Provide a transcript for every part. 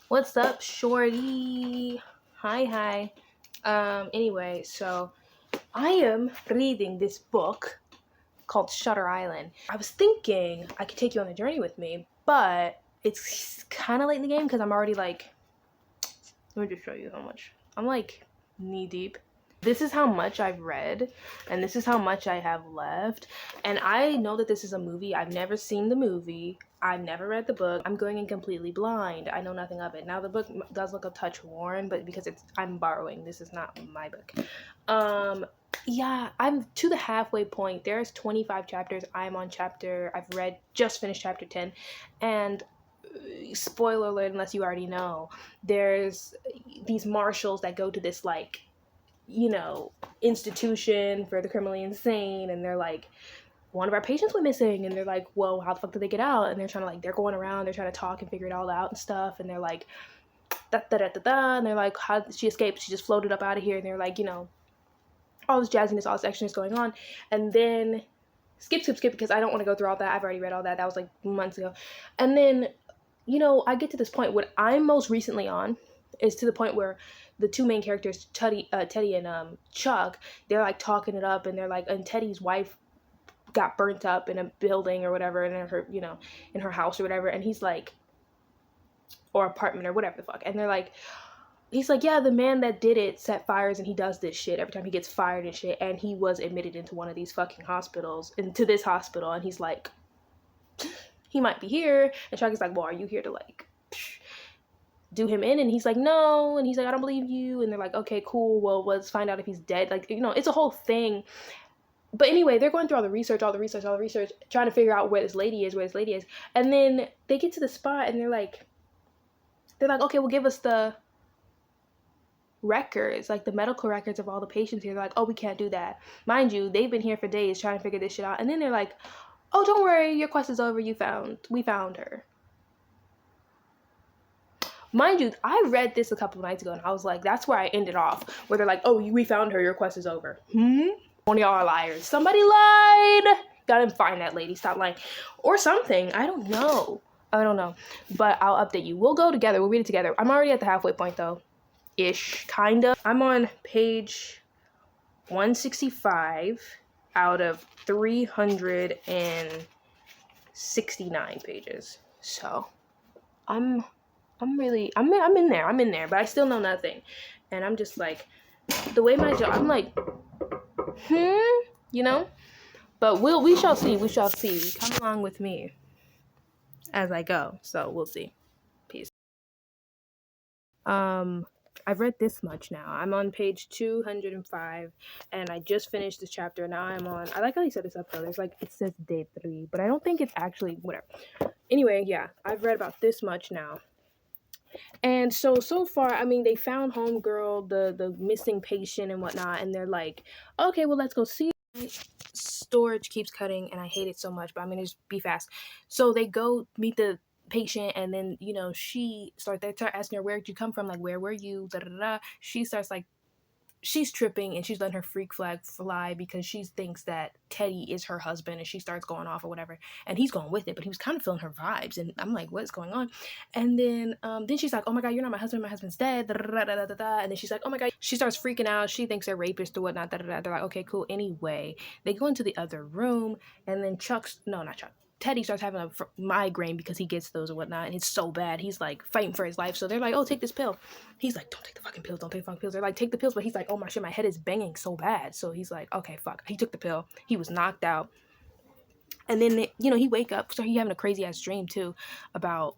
What's up, shorty? Hi. Anyway, so I am reading this book called Shutter Island. I was thinking I could take you on the journey with me, but it's kind of late in the game because I'm already like, let me just show you how much. I'm like knee deep. This is how much I've read, and this is how much I have left. And I know that this is a movie. I've never seen the movie. I've never read the book. I'm going in completely blind. I know nothing of it. Now the book does look a touch worn, but because I'm borrowing. This is not my book. Yeah, I'm to the halfway point. There's 25 chapters. I've just finished chapter 10, and spoiler alert, unless you already know, there's these marshals that go to this like, institution for the criminally insane, and they're like, one of our patients went missing, and they're like, well, how the fuck did they get out? And they're trying to like, they're going around, they're trying to talk and figure it all out and stuff, and they're like, and they're like, how did she escape? She just floated up out of here, and they're like, all this jazziness, all this actioniness going on. And then skip because I don't want to go through all that. I've already read all that. That was like months ago. And then I get to this point. What I'm most recently on is to the point where the two main characters, Teddy and Chuck, they're like talking it up, and they're like, and Teddy's wife got burnt up in a building or whatever, in her, in her house or whatever, and he's like, or apartment or whatever the fuck, and they're like, he's like, yeah, the man that did it set fires, and he does this shit every time he gets fired and shit, and he was admitted into one of these fucking hospitals, into this hospital, and he's like, he might be here, and Chuck is like, well, are you here to like do him in? And he's like, no, and he's like, I don't believe you, and they're like, okay, cool, well, let's find out if he's dead, like, it's a whole thing. But anyway, they're going through all the research, trying to figure out where this lady is, and then they get to the spot, and they're like, okay, well, give us the records, like the medical records of all the patients here. They're like, oh, we can't do that. Mind you, they've been here for days trying to figure this shit out, and then they're like, oh, don't worry, your quest is over, we found her. Mind you, I read this a couple of nights ago, and I was like, that's where I ended off, where they're like, oh, we found her, your quest is over. One of y'all are liars. Somebody lied. Gotta find that lady. Stop lying. Or something. I don't know. But I'll update you. We'll go together. We'll read it together. I'm already at the halfway point, though. Ish. Kind of. I'm on page 165 out of 369 pages. So, I'm in there, but I still know nothing. And I'm just like, the way my job, I'm like, but we shall see. Come along with me as I go. So we'll see. Peace. I've read this much now. I'm on page 205, and I just finished this chapter. Now I'm on, I like how he set this up though. There's like, it says day 3, but I don't think it's actually, whatever. Anyway, yeah, I've read about this much now. And so far, I mean, they found homegirl, the missing patient and whatnot, and they're like, okay, well, let's go see. Storage keeps cutting, and I hate it so much, but I'm gonna just be fast. So they go meet the patient, and then they start asking her, where did you come from, like, where were you, she starts like, she's tripping, and she's letting her freak flag fly because she thinks that Teddy is her husband, and she starts going off or whatever, and he's going with it, but he was kind of feeling her vibes, and I'm like, what's going on? And then she's like, oh my god, you're not my husband's dead, and then she's like, oh my god, she starts freaking out, she thinks they're rapists or whatnot, they're like, okay, cool. Anyway, they go into the other room, and then Teddy starts having a migraine because he gets those and whatnot, and it's so bad. He's like fighting for his life. So they're like, oh, take this pill. He's like, don't take the fucking pills. They're like, take the pills. But he's like, oh my shit, my head is banging so bad. So he's like, okay, fuck. He took the pill. He was knocked out. And then, he wake up. So he having a crazy ass dream too about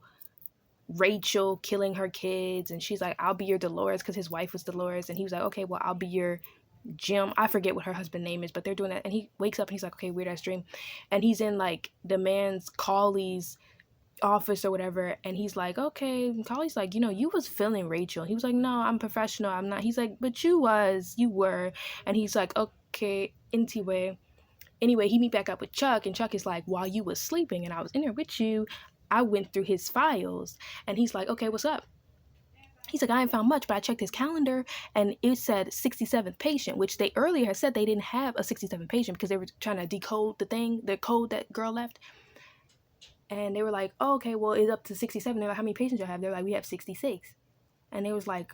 Rachel killing her kids. And she's like, I'll be your Dolores, because his wife was Dolores. And he was like, okay, well, I'll be your Jim. I forget what her husband's name is, but they're doing that, and he wakes up and he's like, okay, weird ass dream, and he's in like the man's Colley's office or whatever, and he's like, okay, Colley's like, you was feeling Rachel. He was like, no, I'm professional, I'm not. He's like, but you were, and he's like, okay. Anyway, he meet back up with Chuck, and Chuck is like, while you was sleeping and I was in there with you, I went through his files, and he's like, okay, what's up? He's like, I ain't found much, but I checked his calendar, and it said 67th patient, which they earlier had said they didn't have a 67th patient because they were trying to decode the code that girl left. And they were like, oh, okay, well, it's up to 67. They're like, how many patients y'all have? They're like, we have 66. And they was like,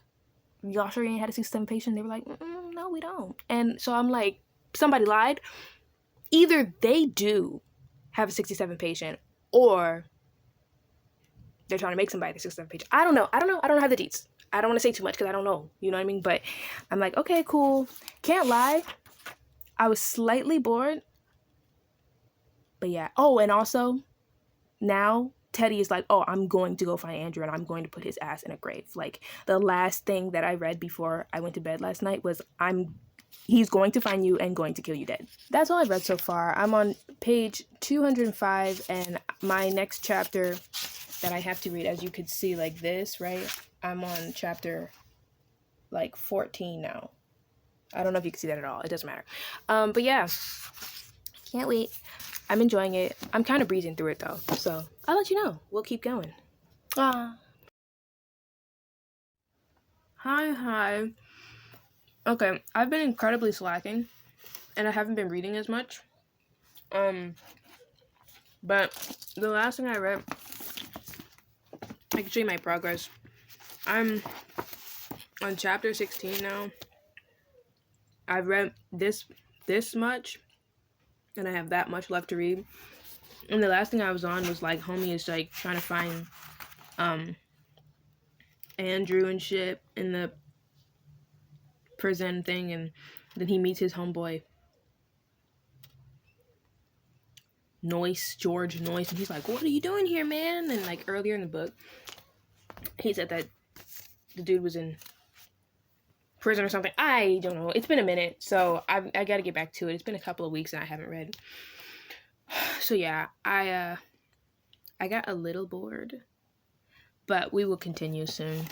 y'all sure you ain't had a 67 patient? They were like, no, we don't. And so I'm like, somebody lied. Either they do have a 67 patient, or they're trying to make somebody the 67 patient. I don't know. I don't have the deets. I don't want to say too much because I don't know. You know what I mean? But I'm like, okay, cool. Can't lie. I was slightly bored. But yeah. Oh, and also, now Teddy is like, oh, I'm going to go find Andrew and I'm going to put his ass in a grave. Like, the last thing that I read before I went to bed last night was, he's going to find you and going to kill you dead. That's all I've read so far. I'm on page 205, and my next chapter that I have to read, as you could see, like this, right? I'm on chapter, like, 14 now. I don't know if you can see that at all. It doesn't matter. But yeah. Can't wait. I'm enjoying it. I'm kind of breezing through it, though. So, I'll let you know. We'll keep going. Hi. Okay, I've been incredibly slacking, and I haven't been reading as much. But the last thing I read, I can show you my progress. I'm on chapter 16 now. I've read this much, and I have that much left to read. And the last thing I was on was like, homie is like trying to find Andrew and shit in the prison thing, and then he meets his homeboy George Noyce, and he's like, what are you doing here, man? And like earlier in the book, he said that the dude was in prison or something. I don't know. It's been a minute, so I gotta get back to it. It's been a couple of weeks and I haven't read. So yeah, I got a little bored, but we will continue soon.